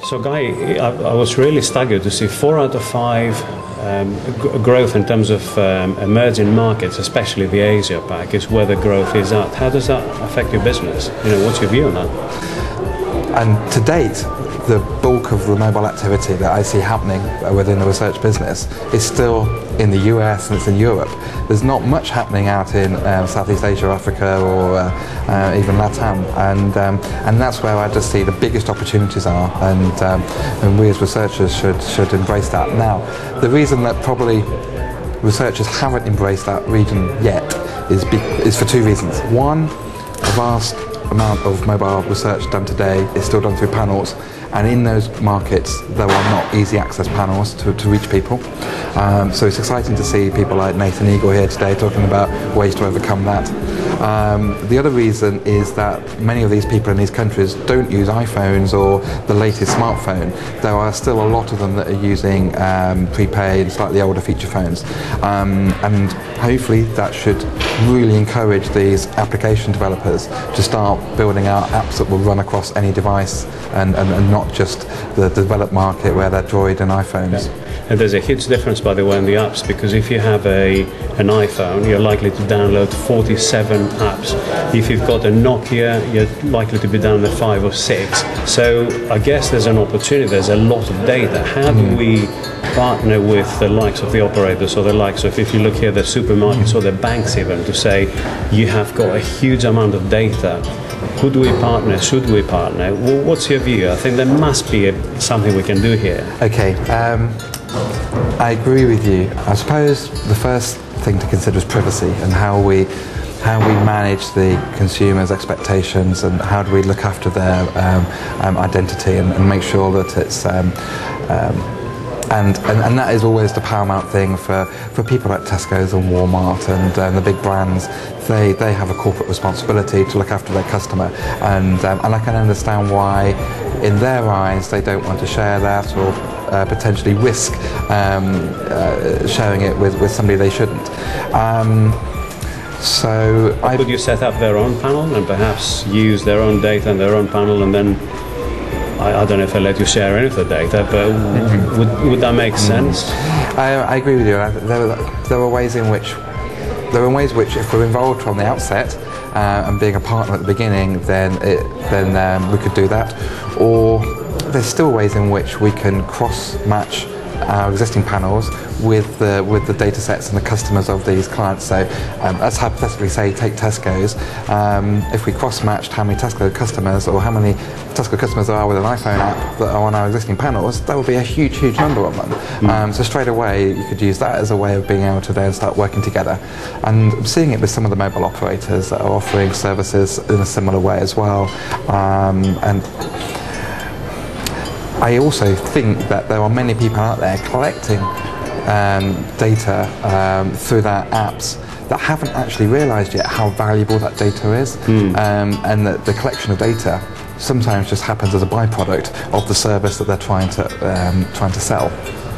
So Guy, I was really staggered to see 4 out of 5 growth in terms of emerging markets, especially the Asia Pac, is where the growth is at. How does that affect your business? What's your view on that? And to date, the bulk of the mobile activity that I see happening within the research business is still in the US and it's in Europe. There's not much happening out in Southeast Asia, Africa, or even LATAM, and that's where I just see the biggest opportunities are, and we as researchers should embrace that. Now, the reason that probably researchers haven't embraced that region yet is for 2 reasons. One, a vast amount of mobile research done today is still done through panels, and in those markets there are not easy access panels to reach people. So it's exciting to see people like Nathan Eagle here today talking about ways to overcome that. The other reason is that many of these people in these countries don't use iPhones or the latest smartphone. There are still a lot of them that are using prepaid, slightly older feature phones, and hopefully that should really encourage these application developers to start building out apps that will run across any device, and not just the developed market where they're Droid and iPhones. Okay. And there's a huge difference, by the way, in the apps, because if you have an iPhone, you're likely to download 47 apps. If you've got a Nokia, you're likely to be downloading 5 or 6. So I guess there's an opportunity, there's a lot of data. How do we partner with the likes of the operators, or the likes of, if you look here, the supermarkets or the banks even, to say, you have got a huge amount of data. Could we partner? Should we partner? Well, what's your view? I think there must be something we can do here. Okay, I agree with you. I suppose the first thing to consider is privacy, and how we manage the consumers' expectations, and how do we look after their identity and make sure that it's and that is always the paramount thing for people like Tesco's and Walmart and the big brands. They have a corporate responsibility to look after their customer, and I can understand why in their eyes they don't want to share that, or potentially risk sharing it with somebody they shouldn't. Could you set up their own panel and perhaps use their own data and their own panel, and then I don't know if I let you share any of the data, but would that make sense? I agree with you. There are ways in which if we're involved from the outset and being a partner at the beginning, then we could do that. Or there's still ways in which we can cross-match our existing panels with the data sets and the customers of these clients. So let's hypothetically say, take Tesco's. If we cross-matched how many Tesco customers, or how many Tesco customers there are with an iPhone app that are on our existing panels, that would be a huge number of them. So straight away you could use that as a way of being able to then start working together. And I'm seeing it with some of the mobile operators that are offering services in a similar way as well. And I also think that there are many people out there collecting data through their apps that haven't actually realised yet how valuable that data is, and that the collection of data sometimes just happens as a byproduct of the service that they're trying to sell.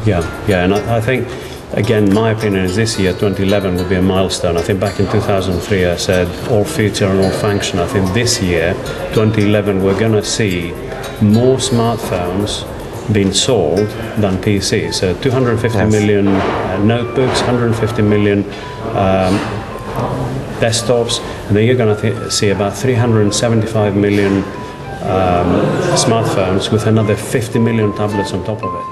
Yeah, and I think, again, my opinion is this year, 2011, will be a milestone. I think back in 2003 I said all feature and all function. I think this year, 2011, we're going to see more smartphones being sold than PCs. So 250 million notebooks, 150 million desktops, and then you're going to see about 375 million smartphones, with another 50 million tablets on top of it.